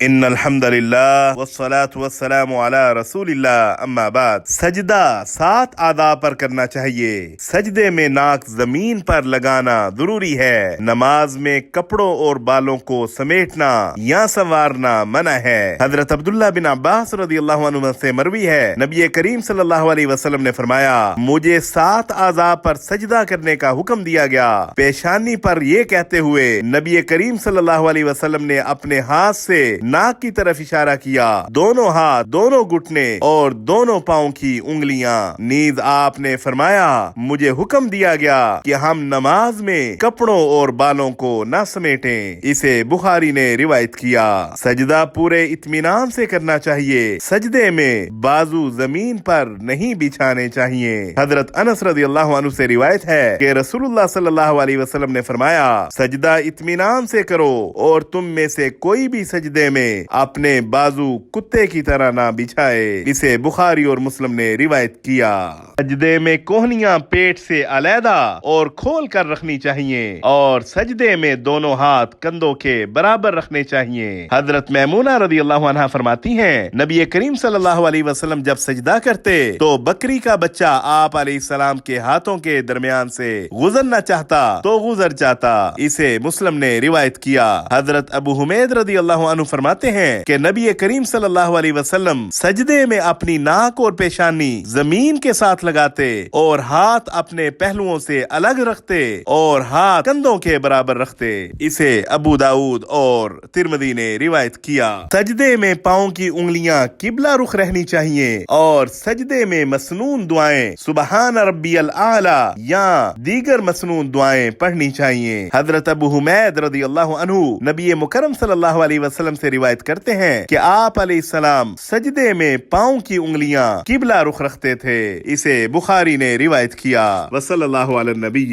ان الحمد للہ والصلاة والسلام علی رسول اللہ اما بعد۔ سجدہ 7 آداب پر کرنا چاہیے۔ سجدے میں ناک زمین پر لگانا ضروری ہے۔ نماز میں کپڑوں اور بالوں کو سمیٹنا یا سنوارنا منع ہے۔ حضرت عبداللہ بن عباس رضی اللہ عنہ سے مروی ہے، نبی کریم صلی اللہ علیہ وسلم نے فرمایا، مجھے 7 آداب پر سجدہ کرنے کا حکم دیا گیا۔ پیشانی پر یہ کہتے ہوئے نبی کریم صلی اللہ علیہ وسلم نے اپنے ہاتھ سے ناک کی طرف اشارہ کیا، دونوں ہاتھ، دونوں گھٹنے اور دونوں پاؤں کی انگلیاں۔ نیز آپ نے فرمایا، مجھے حکم دیا گیا کہ ہم نماز میں کپڑوں اور بالوں کو نہ سمیٹیں۔ اسے بخاری نے روایت کیا۔ سجدہ پورے اطمینان سے کرنا چاہیے۔ سجدے میں بازو زمین پر نہیں بچھانے چاہیے۔ حضرت انس رضی اللہ عنہ سے روایت ہے کہ رسول اللہ صلی اللہ علیہ وسلم نے فرمایا، سجدہ اطمینان سے کرو اور تم میں سے کوئی بھی سجدے میں اپنے بازو کتے کی طرح نہ بچھائے۔ اسے بخاری اور مسلم نے روایت کیا۔ سجدے میں کوہنیاں پیٹ سے علیحدہ اور کھول کر رکھنی چاہیے اور سجدے میں دونوں ہاتھ کندھوں کے برابر رکھنے چاہیے۔ حضرت میمونہ رضی اللہ عنہا فرماتی ہیں، نبی کریم صلی اللہ علیہ وسلم جب سجدہ کرتے تو بکری کا بچہ آپ علیہ السلام کے ہاتھوں کے درمیان سے گزرنا چاہتا تو گزر جاتا۔ اسے مسلم نے روایت کیا۔ حضرت ابو حمید رضی اللہ عنہ فرماتے ہیں کہ نبی کریم صلی اللہ علیہ وسلم سجدے میں اپنی ناک اور پیشانی زمین کے ساتھ لگاتے اور ہاتھ اپنے پہلوؤں سے الگ رکھتے اور ہاتھ کندھوں کے برابر رکھتے۔ اسے ابو داؤد اور ترمذی نے روایت کیا۔ سجدے میں پاؤں کی انگلیاں قبلہ رخ رہنی چاہیے اور سجدے میں مسنون دعائیں سبحان ربی الاعلی یا دیگر مسنون دعائیں پڑھنی چاہیے۔ حضرت ابو حمید رضی اللہ عنہ نبی مکرم صلی اللہ علیہ وسلم سے روایت کرتے ہیں کہ آپ علیہ السلام سجدے میں پاؤں کی انگلیاں قبلہ رخ رکھتے تھے۔ اسے بخاری نے روایت کیا۔ وصلی اللہ علی النبی